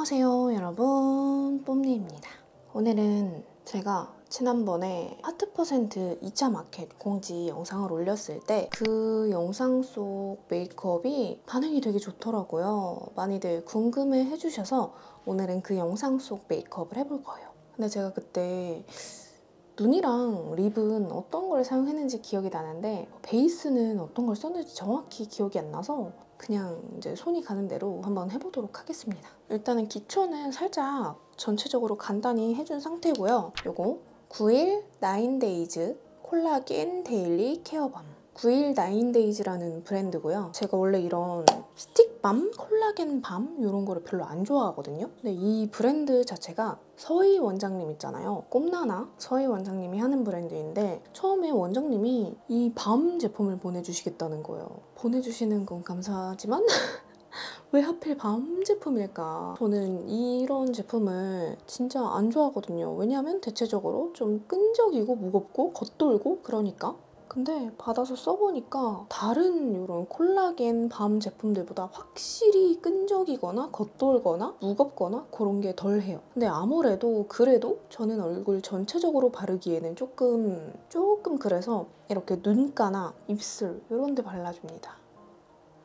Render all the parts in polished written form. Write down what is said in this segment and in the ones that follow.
안녕하세요 여러분, 뽐리입니다. 오늘은 제가 지난번에 하트% 2차 마켓 공지 영상을 올렸을 때 그 영상 속 메이크업이 반응이 되게 좋더라고요. 많이들 궁금해 해주셔서 오늘은 그 영상 속 메이크업을 해볼 거예요. 근데 제가 그때 눈이랑 립은 어떤 걸 사용했는지 기억이 나는데 베이스는 어떤 걸 썼는지 정확히 기억이 안 나서 그냥 이제 손이 가는 대로 한번 해보도록 하겠습니다. 일단은 기초는 살짝 전체적으로 간단히 해준 상태고요. 요거 9일 9days 콜라겐 데일리 케어밤 9일 9days라는 브랜드고요. 제가 원래 이런 스틱밤, 콜라겐 밤 이런 거를 별로 안 좋아하거든요. 근데 이 브랜드 자체가 서희 원장님 있잖아요. 꼼나나 서희 원장님이 하는 브랜드인데 처음에 원장님이 이 밤 제품을 보내주시겠다는 거예요. 보내주시는 건 감사하지만 왜 하필 밤 제품일까? 저는 이런 제품을 진짜 안 좋아하거든요. 왜냐하면 대체적으로 좀 끈적이고 무겁고 겉돌고 그러니까. 근데 받아서 써보니까 다른 이런 콜라겐 밤 제품들보다 확실히 끈적이거나 겉돌거나 무겁거나 그런 게 덜해요. 근데 아무래도 그래도 저는 얼굴 전체적으로 바르기에는 조금 그래서 이렇게 눈가나 입술 이런 데 발라줍니다.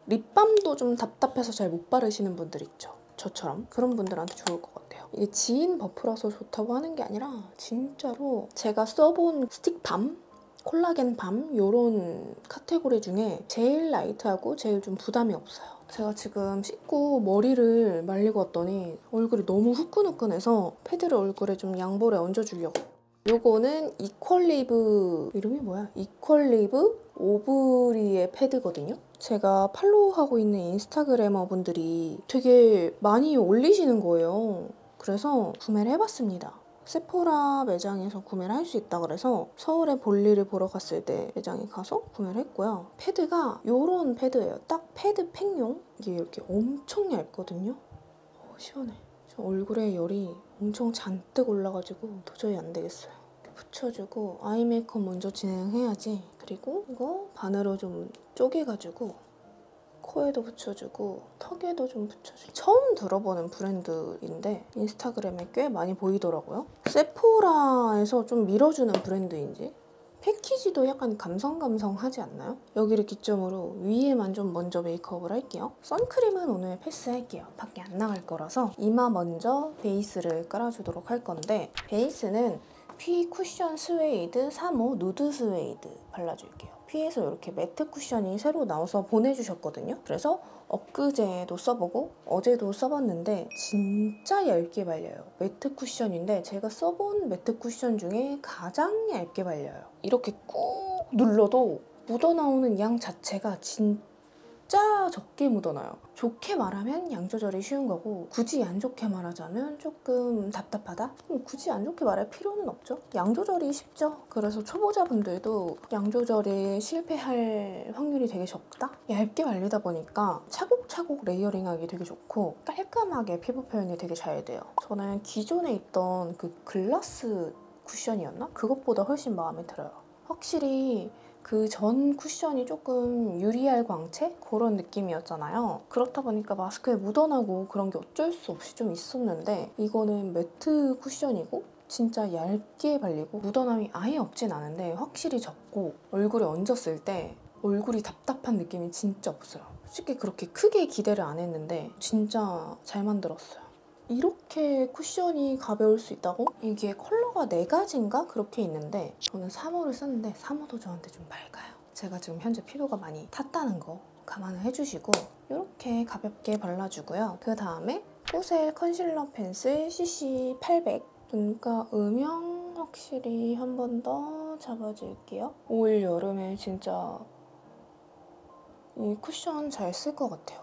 립밤도 좀 답답해서 잘 못 바르시는 분들 있죠. 저처럼. 그런 분들한테 좋을 것 같아요. 이게 지인 버프라서 좋다고 하는 게 아니라 진짜로 제가 써본 스틱밤, 콜라겐 밤 이런 카테고리 중에 제일 라이트하고 제일 좀 부담이 없어요. 제가 지금 씻고 머리를 말리고 왔더니 얼굴이 너무 후끈후끈해서 패드를 얼굴에 좀 양볼에 얹어주려고. 요거는 이퀄리브 이름이 뭐야? 이퀄리브 오브리의 패드거든요. 제가 팔로우하고 있는 인스타그래머 분들이 되게 많이 올리시는 거예요. 그래서 구매를 해봤습니다. 세포라 매장에서 구매를 할 수 있다 그래서 서울에 볼일을 보러 갔을 때 매장에 가서 구매를 했고요. 패드가 이런 패드예요. 딱 패드 팩용. 이게 이렇게 엄청 얇거든요. 시원해. 저 얼굴에 열이 엄청 잔뜩 올라가지고 도저히 안 되겠어요. 이렇게 붙여주고 아이 메이크업 먼저 진행해야지. 그리고 이거 반으로 좀 쪼개가지고 코에도 붙여주고 턱에도 좀 붙여주고. 처음 들어보는 브랜드인데 인스타그램에 꽤 많이 보이더라고요. 세포라에서 좀 밀어주는 브랜드인지 패키지도 약간 감성하지 않나요? 여기를 기점으로 위에만 좀 먼저 메이크업을 할게요. 선크림은 오늘 패스할게요. 밖에 안 나갈 거라서 이마 먼저 베이스를 깔아주도록 할 건데 베이스는 피 쿠션 스웨이드 3호 누드 스웨이드 발라줄게요. 피에서 이렇게 매트 쿠션이 새로 나와서 보내주셨거든요. 그래서 엊그제도 써보고 어제도 써봤는데 진짜 얇게 발려요. 매트 쿠션인데 제가 써본 매트 쿠션 중에 가장 얇게 발려요. 이렇게 꾹 눌러도 묻어나오는 양 자체가 진짜 적게 묻어나요. 좋게 말하면 양 조절이 쉬운 거고 굳이 안 좋게 말하자면 조금 답답하다? 굳이 안 좋게 말할 필요는 없죠. 양 조절이 쉽죠. 그래서 초보자분들도 양 조절에 실패할 확률이 되게 적다? 얇게 발리다 보니까 차곡차곡 레이어링하기 되게 좋고 깔끔하게 피부 표현이 되게 잘 돼요. 저는 기존에 있던 그 글라스 쿠션이었나? 그것보다 훨씬 마음에 들어요. 확실히 그 전 쿠션이 조금 유리알 광채? 그런 느낌이었잖아요. 그렇다 보니까 마스크에 묻어나고 그런 게 어쩔 수 없이 좀 있었는데 이거는 매트 쿠션이고 진짜 얇게 발리고 묻어남이 아예 없진 않은데 확실히 적고 얼굴에 얹었을 때 얼굴이 답답한 느낌이 진짜 없어요. 솔직히 그렇게 크게 기대를 안 했는데 진짜 잘 만들었어요. 이렇게 쿠션이 가벼울 수 있다고? 이게 컬러가 4가지인가? 그렇게 있는데 저는 3호를 썼는데 3호도 저한테 좀 밝아요. 제가 지금 현재 피부가 많이 탔다는 거 감안을 해주시고 이렇게 가볍게 발라주고요. 그 다음에 꼬셀 컨실러 펜슬 CC800 눈가 음영 확실히 한 번 더 잡아줄게요. 올 여름에 진짜 이 쿠션 잘 쓸 것 같아요.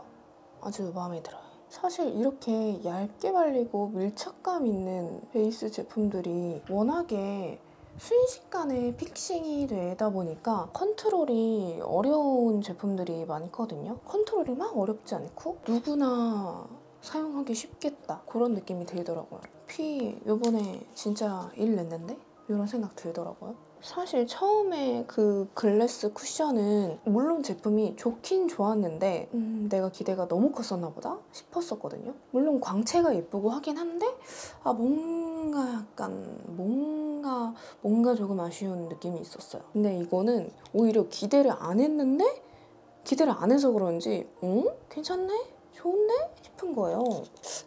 아주 마음에 들어요. 사실 이렇게 얇게 발리고 밀착감 있는 베이스 제품들이 워낙에 순식간에 픽싱이 되다 보니까 컨트롤이 어려운 제품들이 많거든요. 컨트롤이 막 어렵지 않고 누구나 사용하기 쉽겠다 그런 느낌이 들더라고요. 피 요번에 진짜 일 냈는데? 이런 생각 들더라고요. 사실 처음에 그 글래스 쿠션은 물론 제품이 좋긴 좋았는데 내가 기대가 너무 컸었나 보다 싶었었거든요. 물론 광채가 예쁘고 하긴 한데 뭔가 약간 뭔가 조금 아쉬운 느낌이 있었어요. 근데 이거는 오히려 기대를 안 했는데 기대를 안 해서 그런지 괜찮네? 좋은데? 싶은 거예요.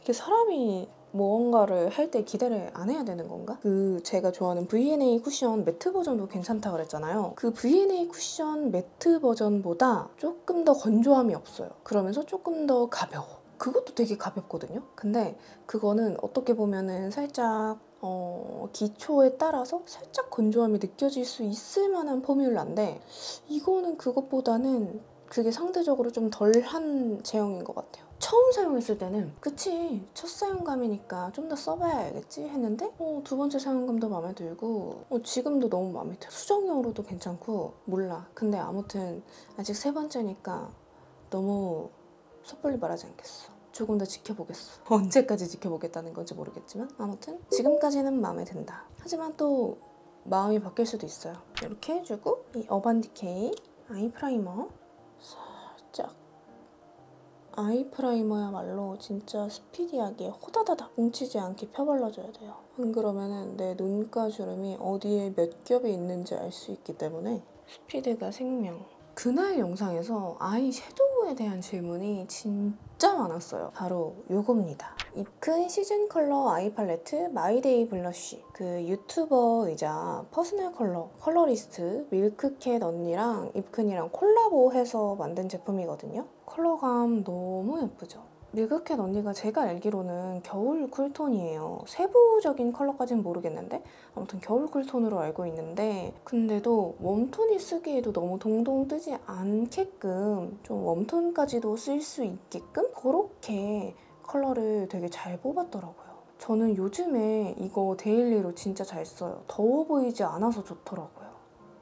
이게 사람이 무언가를 할 때 기대를 안 해야 되는 건가? 제가 좋아하는 V&A 쿠션 매트 버전도 괜찮다 그랬잖아요. 그 V&A 쿠션 매트 버전보다 조금 더 건조함이 없어요. 그러면서 조금 더 가벼워. 그것도 되게 가볍거든요. 근데 그거는 어떻게 보면은 살짝 기초에 따라서 살짝 건조함이 느껴질 수 있을 만한 포뮬라인데 이거는 그것보다는 그게 상대적으로 좀 덜한 제형인 것 같아요. 처음 사용했을 때는 그치 첫 사용감이니까 좀 더 써봐야 알겠지 했는데 두 번째 사용감도 마음에 들고 지금도 너무 마음에 들어. 수정용으로도 괜찮고 몰라. 근데 아무튼 아직 세 번째니까 너무 섣불리 말하지 않겠어. 조금 더 지켜보겠어. 언제까지 지켜보겠다는 건지 모르겠지만 아무튼 지금까지는 마음에 든다. 하지만 또 마음이 바뀔 수도 있어요. 이렇게 해주고 이 어반디케이 아이 프라이머 살짝 아이 프라이머야말로 진짜 스피디하게 호다다닥 뭉치지 않게 펴발라줘야 돼요. 안 그러면 내 눈가 주름이 어디에 몇 겹이 있는지 알 수 있기 때문에 스피드가 생명. 그날 영상에서 아이 섀도우에 대한 질문이 진짜 많았어요. 바로 이겁니다. 입큰 시즌 컬러 아이 팔레트 마이데이 블러쉬. 그 유튜버이자 퍼스널 컬러리스트 밀크캣 언니랑 입큰이랑 콜라보해서 만든 제품이거든요. 컬러감 너무 예쁘죠? 밀크캣 언니가 제가 알기로는 겨울 쿨톤이에요. 세부적인 컬러까지는 모르겠는데 아무튼 겨울 쿨톤으로 알고 있는데 근데도 웜톤이 쓰기에도 너무 동동 뜨지 않게끔 좀 웜톤까지도 쓸 수 있게끔 그렇게 컬러를 되게 잘 뽑았더라고요. 저는 요즘에 이거 데일리로 진짜 잘 써요. 더워 보이지 않아서 좋더라고요.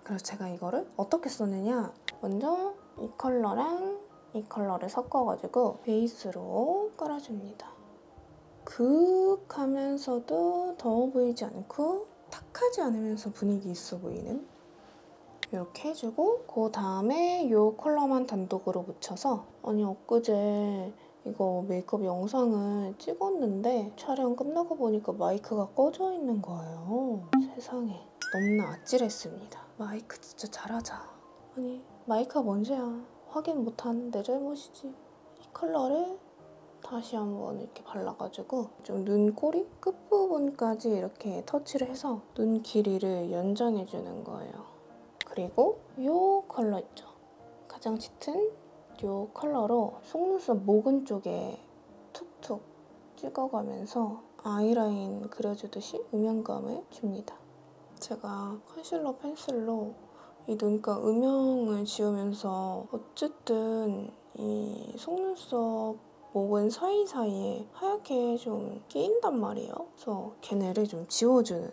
그래서 제가 이거를 어떻게 썼느냐 먼저 이 컬러랑 이 컬러를 섞어가지고 베이스로 깔아줍니다. 그윽하면서도 더워 보이지 않고 탁하지 않으면서 분위기 있어 보이는 이렇게 해주고 그 다음에 이 컬러만 단독으로 묻혀서 아니 엊그제 이거 메이크업 영상을 찍었는데 촬영 끝나고 보니까 마이크가 꺼져 있는 거예요. 세상에 너무나 아찔했습니다. 마이크 진짜 잘하자. 아니 마이크가 문제야. 확인 못한 내 잘못이지. 이 컬러를 다시 한번 이렇게 발라가지고 좀 눈꼬리 끝부분까지 이렇게 터치를 해서 눈 길이를 연장해주는 거예요. 그리고 이 컬러 있죠? 가장 짙은 이 컬러로 속눈썹 모근 쪽에 툭툭 찍어가면서 아이라인 그려주듯이 음영감을 줍니다. 제가 컨실러 펜슬로 이 눈가 음영을 지우면서 어쨌든 이 속눈썹 모근 사이사이에 하얗게 좀 끼인단 말이에요. 그래서 걔네를 좀 지워주는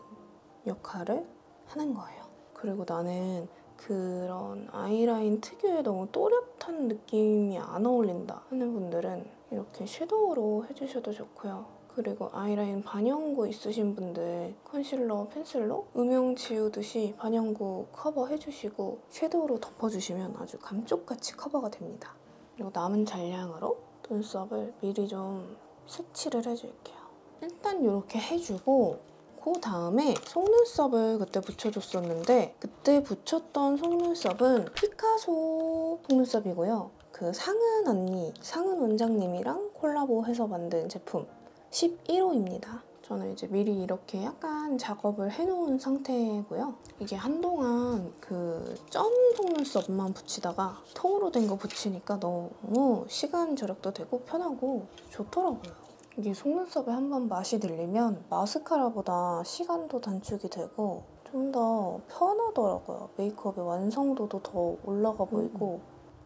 역할을 하는 거예요. 그리고 나는 그런 아이라인 특유의 너무 또렷한 느낌이 안 어울린다 하는 분들은 이렇게 섀도우로 해주셔도 좋고요. 그리고 아이라인 반영구 있으신 분들 컨실러 펜슬로 음영 지우듯이 반영구 커버해주시고 섀도우로 덮어주시면 아주 감쪽같이 커버가 됩니다. 그리고 남은 잔량으로 눈썹을 미리 좀 색칠을 해줄게요. 일단 이렇게 해주고 그 다음에 속눈썹을 그때 붙여줬었는데 그때 붙였던 속눈썹은 피카소 속눈썹이고요. 그 상은 원장님이랑 콜라보해서 만든 제품 11호입니다. 저는 이제 미리 이렇게 약간 작업을 해놓은 상태고요. 이게 한동안 그 점 속눈썹만 붙이다가 통으로 된 거 붙이니까 너무 시간 절약도 되고 편하고 좋더라고요. 이게 속눈썹에 한번 맛이 들리면 마스카라보다 시간도 단축이 되고 좀 더 편하더라고요. 메이크업의 완성도도 더 올라가 보이고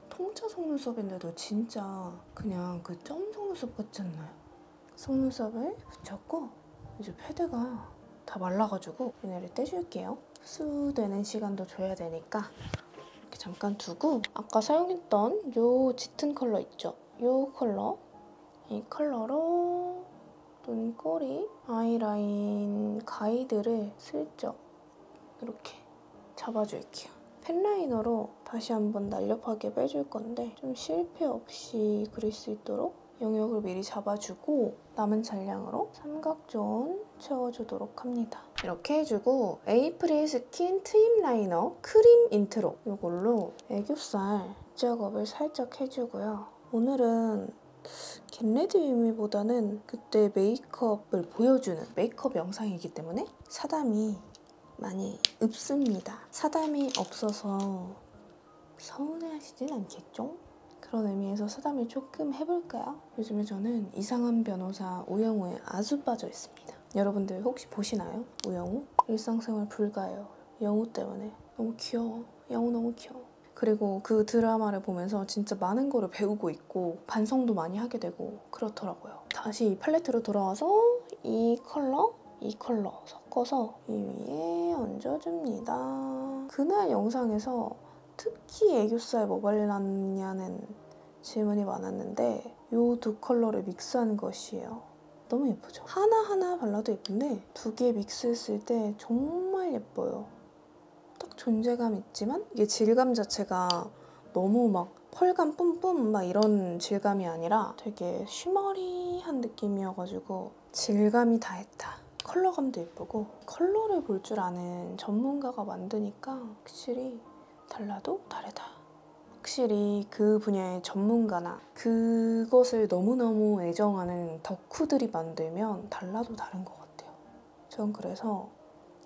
통짜 속눈썹인데도 진짜 그냥 그 점 속눈썹 같지 않나요? 속눈썹을 붙였고 이제 패드가 다 말라가지고 얘네를 떼줄게요. 흡수되는 시간도 줘야 되니까 이렇게 잠깐 두고 아까 사용했던 이 짙은 컬러 있죠? 이 컬러 이 컬러로 눈꼬리 아이라인 가이드를 슬쩍 이렇게 잡아줄게요. 펜라이너로 다시 한번 날렵하게 빼줄 건데 좀 실패 없이 그릴 수 있도록 영역을 미리 잡아주고 남은 잔량으로 삼각존 채워주도록 합니다. 이렇게 해주고 에이프릴 스킨 트임 라이너 크림 인트로 이걸로 애교살 작업을 살짝 해주고요. 오늘은 겟레디 위미보다는 그때 메이크업을 보여주는 메이크업 영상이기 때문에 사담이 많이 없습니다. 사담이 없어서 서운해하시진 않겠죠? 그런 의미에서 사담을 조금 해볼까요? 요즘에 저는 이상한 변호사 우영우에 아주 빠져 있습니다. 여러분들 혹시 보시나요? 우영우? 일상생활 불가해요. 영우 때문에. 너무 귀여워. 영우 너무 귀여워. 그리고 그 드라마를 보면서 진짜 많은 거를 배우고 있고 반성도 많이 하게 되고 그렇더라고요. 다시 이 팔레트로 돌아와서 이 컬러 섞어서 이 위에 얹어줍니다. 그날 영상에서 특히 애교살 뭐 발랐냐는 질문이 많았는데 이 두 컬러를 믹스한 것이에요. 너무 예쁘죠? 하나하나 발라도 예쁜데 두 개 믹스했을 때 정말 예뻐요. 딱 존재감 있지만 이게 질감 자체가 너무 막 펄감 뿜뿜 막 이런 질감이 아니라 되게 쉬머리한 느낌이어가지고 질감이 다 했다. 컬러감도 예쁘고 컬러를 볼 줄 아는 전문가가 만드니까 확실히 달라도 다르다. 확실히 그 분야의 전문가나 그것을 너무너무 애정하는 덕후들이 만들면 달라도 다른 것 같아요. 전 그래서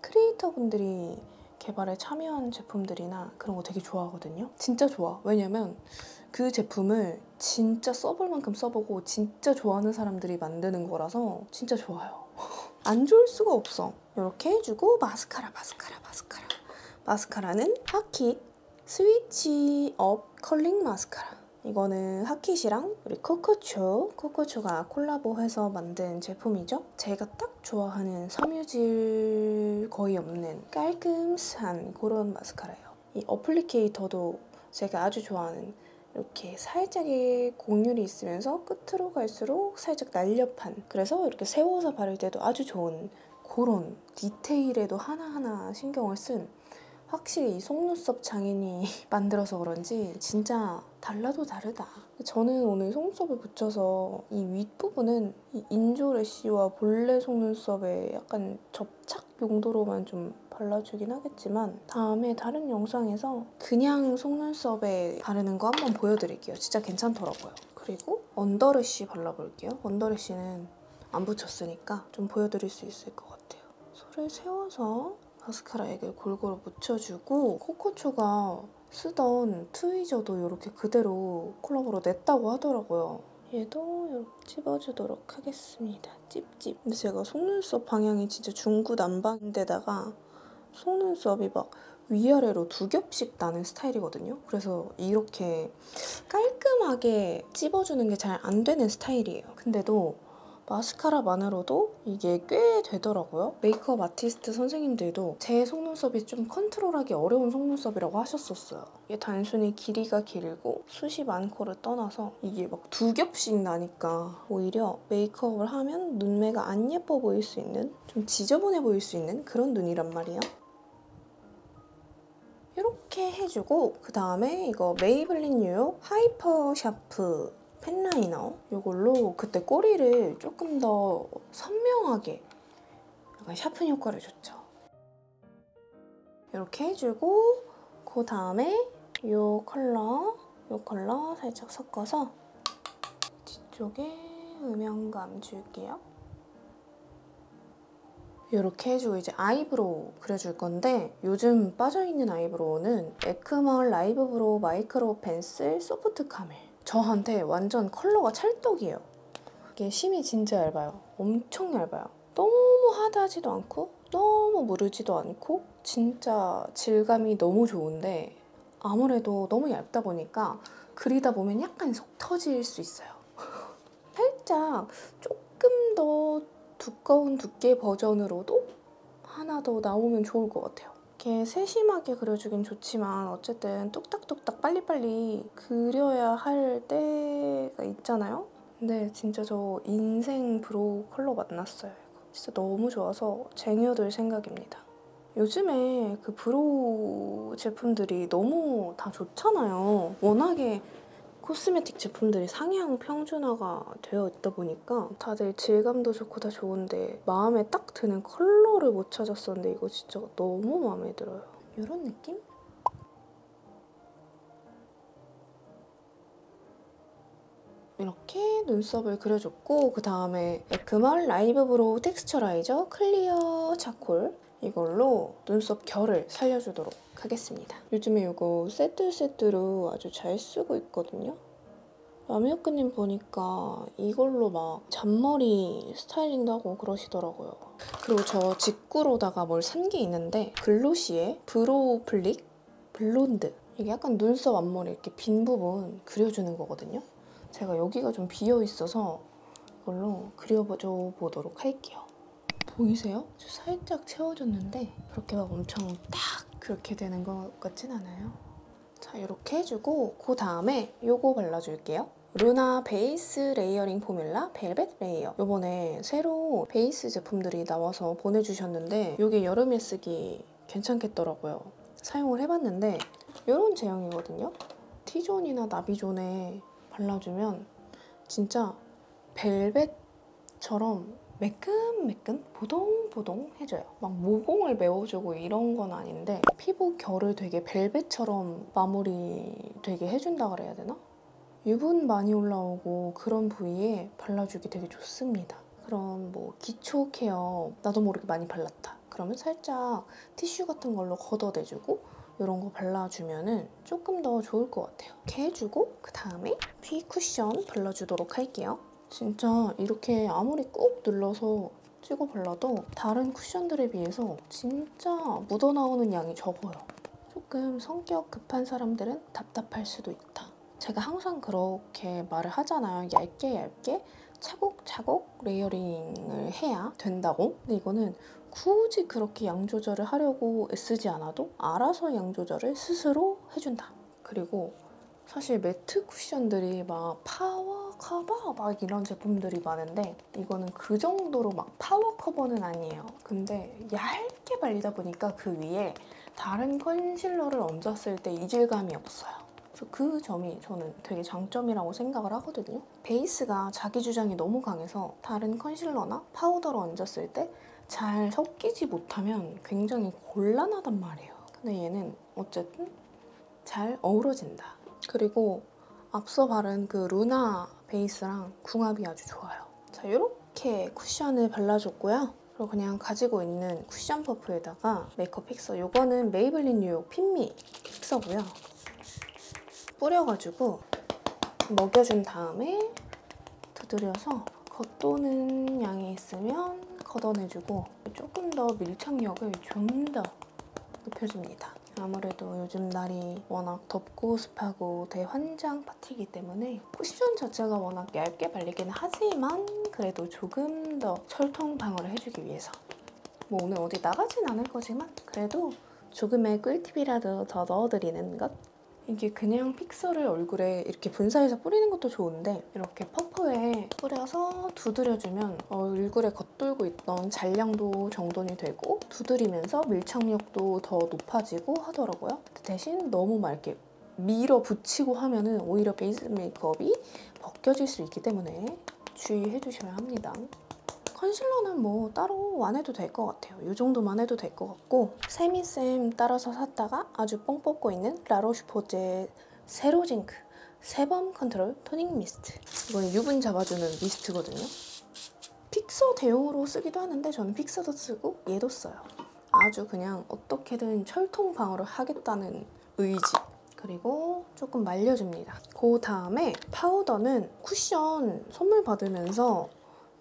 크리에이터분들이 개발에 참여한 제품들이나 그런 거 되게 좋아하거든요. 진짜 좋아. 왜냐면 그 제품을 진짜 써볼 만큼 써보고 진짜 좋아하는 사람들이 만드는 거라서 진짜 좋아요. 안 좋을 수가 없어. 이렇게 해주고 마스카라는 하킷 스위치업 컬링 마스카라. 이거는 하킷이랑 우리 코코초가 콜라보해서 만든 제품이죠. 제가 딱 좋아하는 섬유질 거의 없는 깔끔한 그런 마스카라예요. 이 어플리케이터도 제가 아주 좋아하는 이렇게 살짝의 곡률이 있으면서 끝으로 갈수록 살짝 날렵한, 그래서 이렇게 세워서 바를 때도 아주 좋은 그런 디테일에도 하나하나 신경을 쓴, 확실히 이 속눈썹 장인이 만들어서 그런지 진짜 달라도 다르다. 저는 오늘 속눈썹을 붙여서 이 윗부분은 이 인조래쉬와 본래 속눈썹에 약간 접착 용도로만 좀 발라주긴 하겠지만 다음에 다른 영상에서 그냥 속눈썹에 바르는 거 한번 보여드릴게요. 진짜 괜찮더라고요. 그리고 언더래쉬 발라볼게요. 언더래쉬는 안 붙였으니까 좀 보여드릴 수 있을 것 같아요. 손을 세워서 마스카라 액을 골고루 묻혀주고 코코초가 쓰던 트위저도 이렇게 그대로 콜라보로 냈다고 하더라고요. 얘도 이렇게 찝어주도록 하겠습니다. 찝찝. 근데 제가 속눈썹 방향이 진짜 중구난방인데다가 속눈썹이 막 위아래로 두 겹씩 나는 스타일이거든요. 그래서 이렇게 깔끔하게 찝어주는 게 잘 안 되는 스타일이에요. 근데도 마스카라만으로도 이게 꽤 되더라고요. 메이크업 아티스트 선생님들도 제 속눈썹이 좀 컨트롤하기 어려운 속눈썹이라고 하셨었어요. 이게 단순히 길이가 길고 숱이 많고를 떠나서 이게 막 두 겹씩 나니까 오히려 메이크업을 하면 눈매가 안 예뻐 보일 수 있는, 좀 지저분해 보일 수 있는 그런 눈이란 말이에요. 이렇게 해주고 그 다음에 이거 메이블린 뉴욕 하이퍼 샤프 펜라이너, 이걸로 그때 꼬리를 조금 더 선명하게 약간 샤픈 효과를 줬죠. 이렇게 해주고 그 다음에 이 컬러 살짝 섞어서 뒤쪽에 음영감 줄게요. 이렇게 해주고 이제 아이브로우 그려줄 건데 요즘 빠져있는 아이브로우는 에크멀 라이브 브로우 마이크로 펜슬 소프트 카멜. 저한테 완전 컬러가 찰떡이에요. 이게 심이 진짜 얇아요. 엄청 얇아요. 너무 하드하지도 않고 너무 무르지도 않고 진짜 질감이 너무 좋은데 아무래도 너무 얇다 보니까 그리다 보면 약간 속 터질 수 있어요. 살짝 조금 더 두꺼운 두께 버전으로도 하나 더 나오면 좋을 것 같아요. 이렇게 세심하게 그려주긴 좋지만 어쨌든 뚝딱뚝딱 빨리빨리 그려야 할 때가 있잖아요? 근데 진짜 저 인생 브로우 컬러 만났어요. 이거. 진짜 너무 좋아서 쟁여둘 생각입니다. 요즘에 그 브로우 제품들이 너무 다 좋잖아요. 워낙에 코스메틱 제품들이 상향 평준화가 되어 있다 보니까 다들 질감도 좋고 다 좋은데 마음에 딱 드는 컬러를 못 찾았었는데 이거 진짜 너무 마음에 들어요. 이런 느낌? 이렇게 눈썹을 그려줬고 그 다음에 에크멀 라이브 브로우 텍스처라이저 클리어 차콜 이걸로 눈썹 결을 살려주도록 하겠습니다. 요즘에 이거 세트로 아주 잘 쓰고 있거든요. 라미오크님 보니까 이걸로 막 잔머리 스타일링도 하고 그러시더라고요. 그리고 저 직구로다가 뭘 산 게 있는데 글로시의 브로우 플릭 블론드. 이게 약간 눈썹 앞머리 이렇게 빈 부분 그려주는 거거든요. 제가 여기가 좀 비어 있어서 이걸로 그려줘 보도록 할게요. 보이세요? 저 살짝 채워줬는데 그렇게 막 엄청 딱 그렇게 되는 것 같진 않아요. 자, 이렇게 해주고 그 다음에 요거 발라줄게요. 루나 베이스 레이어링 포뮬라 벨벳 레이어. 요번에 새로 베이스 제품들이 나와서 보내주셨는데 이게 여름에 쓰기 괜찮겠더라고요. 사용을 해봤는데 이런 제형이거든요. T존이나 나비존에 발라주면 진짜 벨벳처럼 매끈매끈 보동보동 해줘요. 막 모공을 메워주고 이런 건 아닌데 피부 결을 되게 벨벳처럼 마무리 되게 해준다 그래야 되나? 유분 많이 올라오고 그런 부위에 발라주기 되게 좋습니다. 그런 뭐 기초 케어 나도 모르게 많이 발랐다. 그러면 살짝 티슈 같은 걸로 걷어내주고 이런 거 발라주면은 조금 더 좋을 것 같아요. 이렇게 해주고 그 다음에 귀 쿠션 발라주도록 할게요. 진짜 이렇게 아무리 꾹 눌러서 찍어 발라도 다른 쿠션들에 비해서 진짜 묻어나오는 양이 적어요. 조금 성격 급한 사람들은 답답할 수도 있다. 제가 항상 그렇게 말을 하잖아요. 얇게 차곡차곡 레이어링을 해야 된다고. 근데 이거는 굳이 그렇게 양 조절을 하려고 애쓰지 않아도 알아서 양 조절을 스스로 해준다. 그리고 사실 매트 쿠션들이 막 파워 커버 막 이런 제품들이 많은데 이거는 그 정도로 막 파워 커버는 아니에요. 근데 얇게 발리다 보니까 그 위에 다른 컨실러를 얹었을 때 이질감이 없어요. 그래서 그 점이 저는 되게 장점이라고 생각을 하거든요. 베이스가 자기 주장이 너무 강해서 다른 컨실러나 파우더를 얹었을 때 잘 섞이지 못하면 굉장히 곤란하단 말이에요. 근데 얘는 어쨌든 잘 어우러진다. 그리고 앞서 바른 그 루나 베이스랑 궁합이 아주 좋아요. 자, 이렇게 쿠션을 발라줬고요. 그리고 그냥 가지고 있는 쿠션 퍼프에다가 메이크업 픽서. 이거는 메이블린 뉴욕 핀미 픽서고요. 뿌려가지고 먹여준 다음에 두드려서 겉도는 양이 있으면 걷어내주고 조금 더 밀착력을 좀 더 높여줍니다. 아무래도 요즘 날이 워낙 덥고 습하고 대환장 파티이기 때문에 쿠션 자체가 워낙 얇게 발리긴 하지만 그래도 조금 더 철통 방어를 해주기 위해서 뭐 오늘 어디 나가진 않을 거지만 그래도 조금의 꿀팁이라도 더 넣어드리는 것. 이게 그냥 픽서를 얼굴에 이렇게 분사해서 뿌리는 것도 좋은데 이렇게 퍼프에 뿌려서 두드려주면 얼굴에 겉돌고 있던 잔량도 정돈이 되고 두드리면서 밀착력도 더 높아지고 하더라고요. 대신 너무 막 이렇게 밀어붙이고 하면은 오히려 베이스 메이크업이 벗겨질 수 있기 때문에 주의해 주셔야 합니다. 컨실러는 뭐 따로 안 해도 될 것 같아요. 이 정도만 해도 될 것 같고 세미쌤 따라서 샀다가 아주 뽕 뽑고 있는 라로슈포제 세로징크 세범 컨트롤 토닝 미스트. 이거는 유분 잡아주는 미스트거든요. 픽서 대용으로 쓰기도 하는데 저는 픽서도 쓰고 얘도 써요. 아주 그냥 어떻게든 철통 방어를 하겠다는 의지. 그리고 조금 말려줍니다. 그 다음에 파우더는 쿠션 선물 받으면서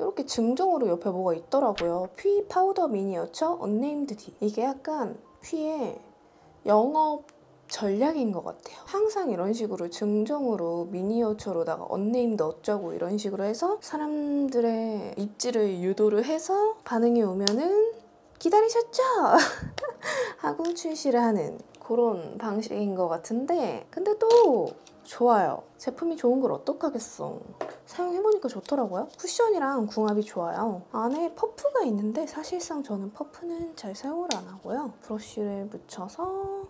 이렇게 증정으로 옆에 뭐가 있더라고요. 퓨 파우더 미니어처 언네임드 D. 이게 약간 퓨의 영업 전략인 것 같아요. 항상 이런 식으로 증정으로 미니어처로다가 언네임드 어쩌고 이런 식으로 해서 사람들의 입지를 유도를 해서 반응이 오면은 기다리셨죠? 하고 출시를 하는 그런 방식인 것 같은데 근데 또 좋아요. 제품이 좋은 걸 어떡하겠어. 사용해보니까 좋더라고요. 쿠션이랑 궁합이 좋아요. 안에 퍼프가 있는데 사실상 저는 퍼프는 잘 사용을 안 하고요. 브러쉬를 묻혀서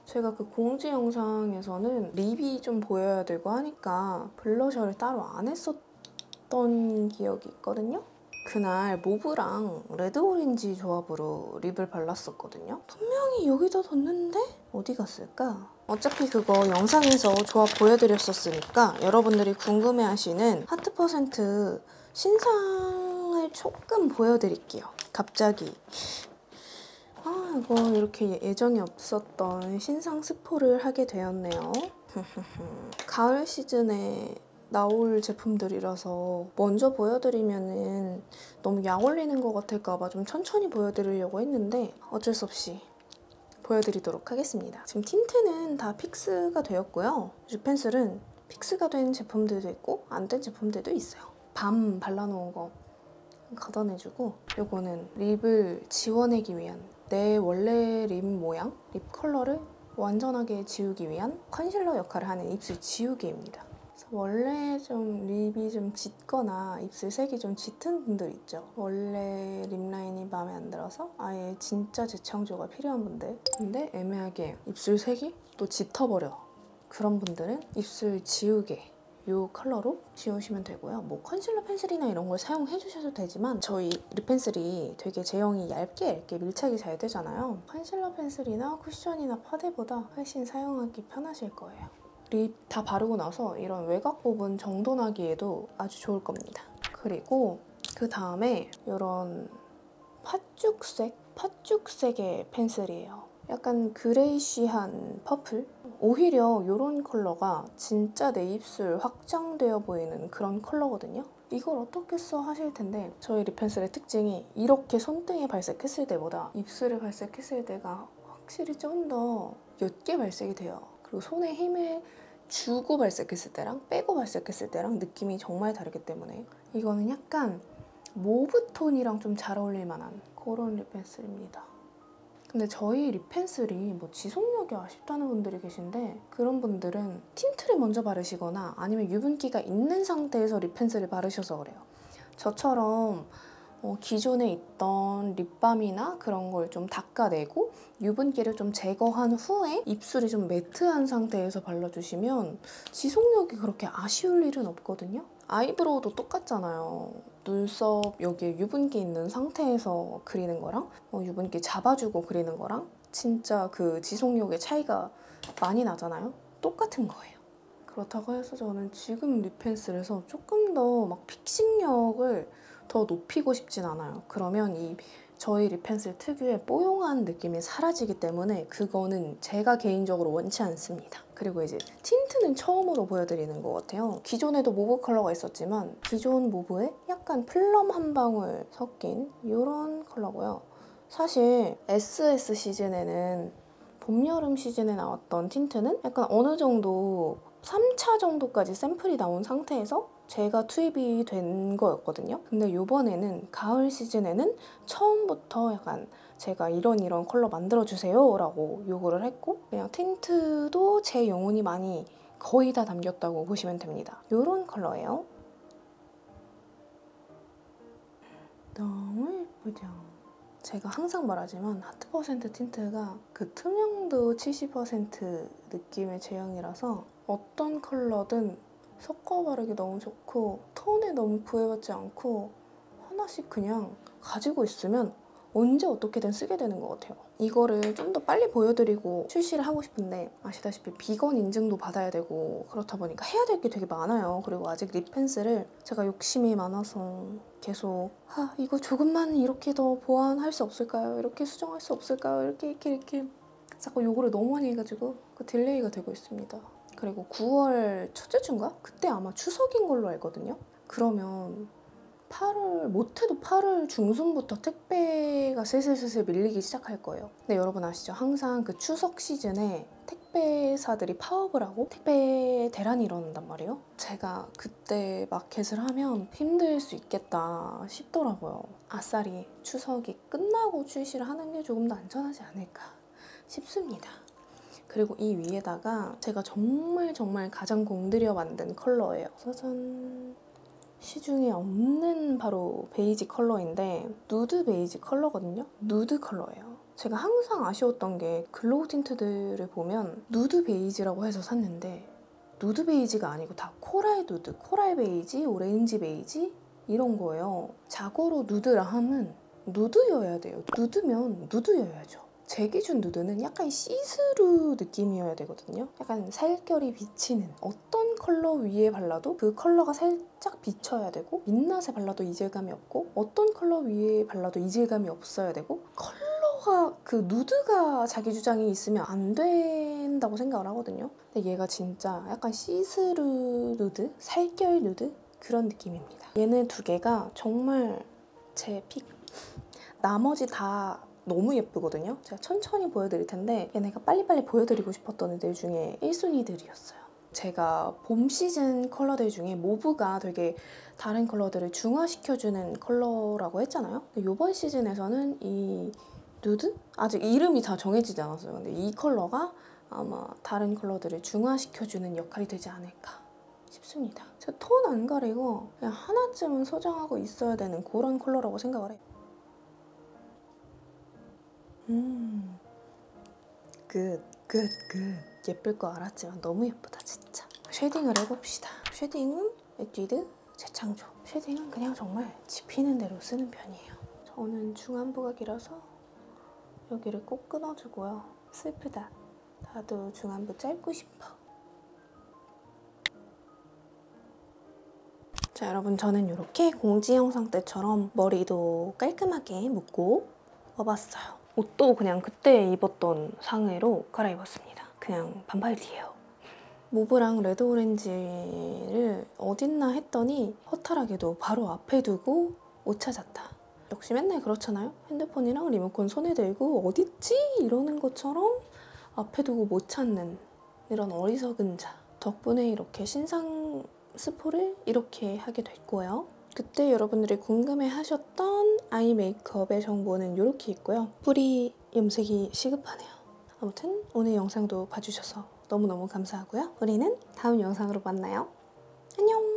제가 그 공지 영상에서는 립이 좀 보여야 되고 하니까 블러셔를 따로 안 했었던 기억이 있거든요. 그날 모브랑 레드 오렌지 조합으로 립을 발랐었거든요. 분명히 여기다 뒀는데 어디 갔을까? 어차피 그거 영상에서 조합 보여드렸었으니까 여러분들이 궁금해하시는 하트 퍼센트 신상을 조금 보여드릴게요. 갑자기 이거 이렇게 예정이 없었던 신상 스포를 하게 되었네요. 가을 시즌에 나올 제품들이라서 먼저 보여드리면은 너무 약 올리는 것 같을까봐 좀 천천히 보여드리려고 했는데 어쩔 수 없이 보여드리도록 하겠습니다. 지금 틴트는 다 픽스가 되었고요. 립펜슬은 픽스가 된 제품들도 있고 안 된 제품들도 있어요. 밤 발라놓은 거 걷어내주고 요거는 립을 지워내기 위한 내 원래 립 모양, 립 컬러를 완전하게 지우기 위한 컨실러 역할을 하는 입술 지우개입니다. 그래서 원래 좀 립이 좀 짙거나 입술 색이 좀 짙은 분들 있죠. 원래 립 라인이 마음에 안 들어서 아예 진짜 재창조가 필요한 분들. 근데 애매하게 입술 색이 또 짙어버려. 그런 분들은 입술 지우개 이 컬러로 지우시면 되고요. 뭐 컨실러 펜슬이나 이런 걸 사용해 주셔도 되지만 저희 립 펜슬이 되게 제형이 얇게 밀착이 잘 되잖아요. 컨실러 펜슬이나 쿠션이나 파데보다 훨씬 사용하기 편하실 거예요. 립 다 바르고 나서 이런 외곽 부분 정돈하기에도 아주 좋을 겁니다. 그리고 그 다음에 이런 팥죽색의 펜슬이에요. 약간 그레이쉬한 퍼플? 오히려 이런 컬러가 진짜 내 입술 확장되어 보이는 그런 엷러거든요. 이걸 어떻게 써 하실 텐데 저희 립 펜슬의 특징이 이렇게 손등에 발색했을 때보다 입술에 발색했을 때가 확실히 좀 더 옅게 발색이 돼요. 그리고 손에 힘을 주고 발색했을 때랑 빼고 발색했을 때랑 느낌이 정말 다르기 때문에 이거는 약간 모브톤이랑 좀 잘 어울릴 만한 그런 립 펜슬입니다. 근데 저희 립 펜슬이 뭐 지속력이 아쉽다는 분들이 계신데 그런 분들은 틴트를 먼저 바르시거나 아니면 유분기가 있는 상태에서 립 펜슬을 바르셔서 그래요. 저처럼 기존에 있던 립밤이나 그런 걸 좀 닦아내고 유분기를 좀 제거한 후에 입술이 좀 매트한 상태에서 발라주시면 지속력이 그렇게 아쉬울 일은 없거든요. 아이브로우도 똑같잖아요. 눈썹 여기에 유분기 있는 상태에서 그리는 거랑 유분기 잡아주고 그리는 거랑 진짜 그 지속력의 차이가 많이 나잖아요. 똑같은 거예요. 그렇다고 해서 저는 지금 립 펜슬에서 조금 더 막 픽싱력을 더 높이고 싶진 않아요. 그러면 저희 립 펜슬 특유의 뽀용한 느낌이 사라지기 때문에 그거는 제가 개인적으로 원치 않습니다. 그리고 이제 틴트는 처음으로 보여드리는 것 같아요. 기존에도 모브 컬러가 있었지만 기존 모브에 약간 플럼 한 방울 섞인 이런 컬러고요. 사실 SS 시즌에는 봄, 여름 시즌에 나왔던 틴트는 약간 어느 정도 3차 정도까지 샘플이 나온 상태에서 제가 투입이 된 거였거든요. 근데 이번에는 가을 시즌에는 처음부터 약간 제가 이런 컬러 만들어주세요 라고 요구를 했고 그냥 틴트도 제 영혼이 많이 거의 다 담겼다고 보시면 됩니다. 이런 컬러예요. 너무 예쁘죠? 제가 항상 말하지만 하트 퍼센트 틴트가 그 투명도 70% 느낌의 제형이라서 어떤 컬러든 섞어 바르기 너무 좋고 톤에 너무 부해받지 않고 하나씩 그냥 가지고 있으면 언제 어떻게든 쓰게 되는 것 같아요. 이거를 좀 더 빨리 보여드리고 출시를 하고 싶은데 아시다시피 비건 인증도 받아야 되고 그렇다 보니까 해야 될 게 되게 많아요. 그리고 아직 립 펜슬을 제가 욕심이 많아서 계속 이거 조금만 이렇게 더 보완할 수 없을까요? 이렇게 수정할 수 없을까요? 이렇게 자꾸 요구를 너무 많이 해가지고 그 딜레이가 되고 있습니다. 그리고 9월 첫째 주인가? 그때 아마 추석인 걸로 알거든요. 그러면 못해도 8월 중순부터 택배가 슬슬 밀리기 시작할 거예요. 근데 여러분 아시죠? 항상 그 추석 시즌에 택배사들이 파업을 하고 택배 대란이 일어난단 말이에요. 제가 그때 마켓을 하면 힘들 수 있겠다 싶더라고요. 아싸리 추석이 끝나고 출시를 하는 게 조금 더 안전하지 않을까 싶습니다. 그리고 이 위에다가 제가 정말 가장 공들여 만든 컬러예요. 짜잔. 시중에 없는 바로 베이지 컬러인데 누드 베이지 컬러거든요. 누드 컬러예요. 제가 항상 아쉬웠던 게 글로우 틴트들을 보면 누드 베이지라고 해서 샀는데 누드 베이지가 아니고 다 코랄 누드, 코랄 베이지, 오렌지 베이지 이런 거예요. 자고로 누드라 함은 누드여야 돼요. 누드면 누드여야죠. 제 기준 누드는 약간 시스루 느낌이어야 되거든요. 약간 살결이 비치는 어떤 컬러 위에 발라도 그 컬러가 살짝 비쳐야 되고 민낯에 발라도 이질감이 없고 어떤 컬러 위에 발라도 이질감이 없어야 되고 컬러가 그 누드가 자기 주장이 있으면 안 된다고 생각을 하거든요. 근데 얘가 진짜 약간 시스루 누드, 살결 누드 그런 느낌입니다. 얘네 두 개가 정말 제 픽. 나머지 다 너무 예쁘거든요. 제가 천천히 보여드릴 텐데 얘네가 빨리빨리 보여드리고 싶었던 애들 중에 1순위들이었어요. 제가 봄 시즌 컬러들 중에 모브가 되게 다른 컬러들을 중화시켜주는 컬러라고 했잖아요. 근데 이번 시즌에서는 이 누드? 아직 이름이 다 정해지지 않았어요. 근데 이 컬러가 아마 다른 컬러들을 중화시켜주는 역할이 되지 않을까 싶습니다. 제가 톤 안 가리고 그냥 하나쯤은 소장하고 있어야 되는 그런 컬러라고 생각을 해요. 굿. 예쁠 거 알았지만 너무 예쁘다 진짜. 쉐딩을 해봅시다. 쉐딩은 에뛰드 재창조. 쉐딩은 그냥 정말 집히는 대로 쓰는 편이에요. 저는 중안 부각이라서 여기를 꼭 끊어주고요. 슬프다. 나도 중안부 짧고 싶어. 자, 여러분 저는 이렇게 공지 영상 때처럼 머리도 깔끔하게 묶고 와봤어요. 옷도 그냥 그때 입었던 상의로 갈아입었습니다. 그냥 반팔티예요. 모브랑 레드 오렌지를 어딨나 했더니 허탈하게도 바로 앞에 두고 못 찾았다. 역시 맨날 그렇잖아요. 핸드폰이랑 리모컨 손에 들고 어딨지? 이러는 것처럼 앞에 두고 못 찾는 이런 어리석은 자. 덕분에 이렇게 신상 스포를 이렇게 하게 됐고요. 그때 여러분들이 궁금해하셨던 아이 메이크업의 정보는 이렇게 있고요. 뿌리 염색이 시급하네요. 아무튼 오늘 영상도 봐주셔서 너무너무 감사하고요. 우리는 다음 영상으로 만나요. 안녕!